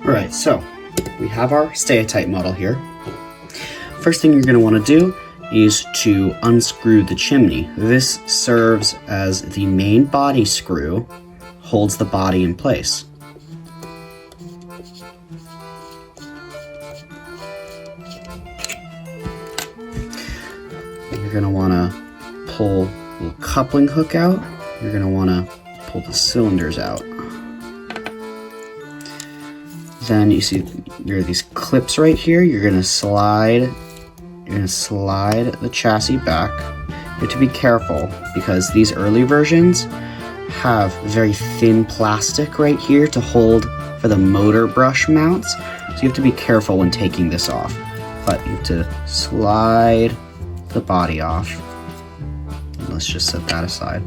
Alright, so we have our Steatite model here. First thing you're going to want to do is to unscrew the chimney. This serves as the main body screw, holds the body in place. You're going to want to pull a little coupling hook out. You're going to want to pull the cylinders out. Then you see there are these clips right here. You're going to slide the chassis back. You have to be careful because these early versions have very thin plastic right here to hold for the motor brush mounts. So you have to be careful when taking this off. But you have to slide the body off. Let's just set that aside.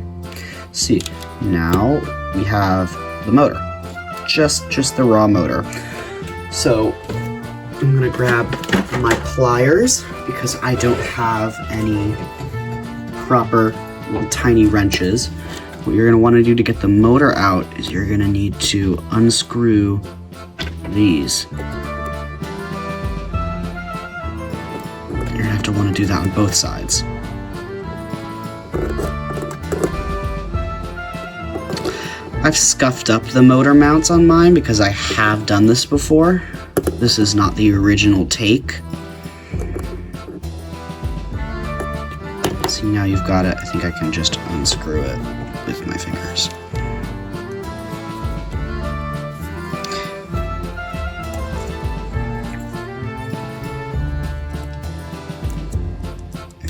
See, now we have the motor. Just the raw motor. So I'm gonna grab my pliers because I don't have any proper little tiny wrenches. What you're gonna wanna do to get the motor out is you're gonna need to unscrew these. You're gonna have to wanna do that on both sides. I've scuffed up the motor mounts on mine because I have done this before. This is not the original take. See, now you've got it. I think I can just unscrew it with my fingers.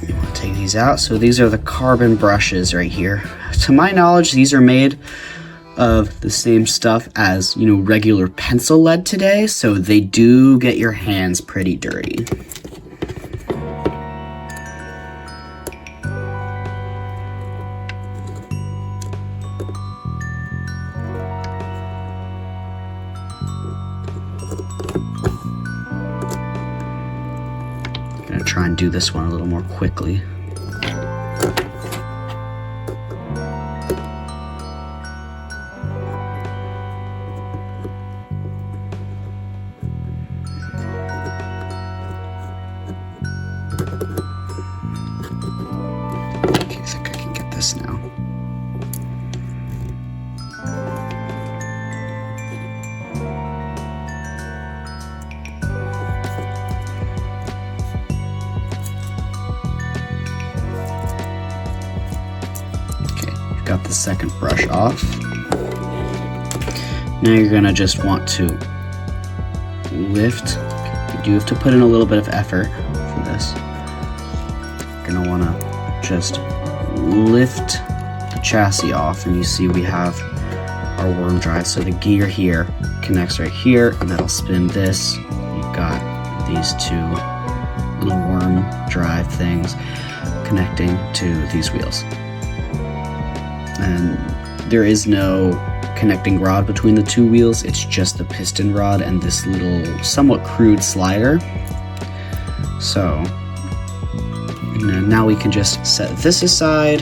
You want to take these out. So these are the carbon brushes right here. To my knowledge, these are made of the same stuff as, you know, regular pencil lead today, so they do get your hands pretty dirty. I'm gonna try and do this one a little more quickly. Now. Okay, you've got the second brush off. Now you're gonna just want to lift. You do have to put in a little bit of effort for this. You're gonna wanna just lift the chassis off, and you see we have our worm drive. So the gear here connects right here, and that'll spin this. You've got these two little worm drive things connecting to these wheels. And there is no connecting rod between the two wheels. It's just the piston rod and this little somewhat crude slider. So now we can just set this aside.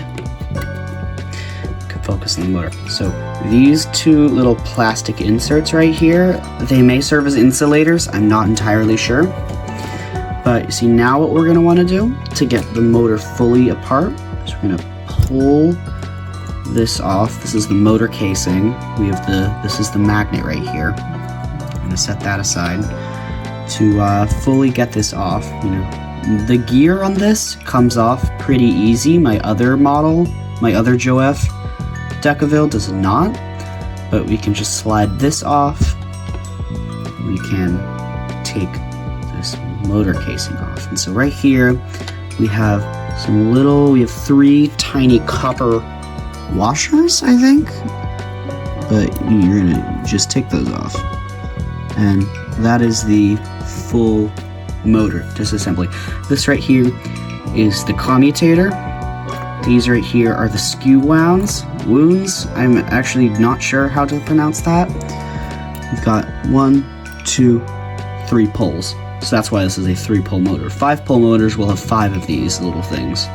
Can focus on the motor. So these two little plastic inserts right here, they may serve as insulators. I'm not entirely sure. But you see, now what we're going to want to do to get the motor fully apart is we're going to pull this off. This is the motor casing. This is the magnet right here. I'm going to set that aside to fully get this off. You know, the gear on this comes off pretty easy. My other model, my other Jouef Decauvilles does not, but we can just slide this off. We can take this motor casing off. And so right here, we have we have 3 tiny copper washers, I think, but you're gonna just take those off. And that is the full motor disassembly. This right here is the commutator. These right here are the skew wounds. I'm actually not sure how to pronounce that. We've got 1, 2, 3 poles. So that's why this is a 3-pole motor. 5-pole motors will have 5 of these little things.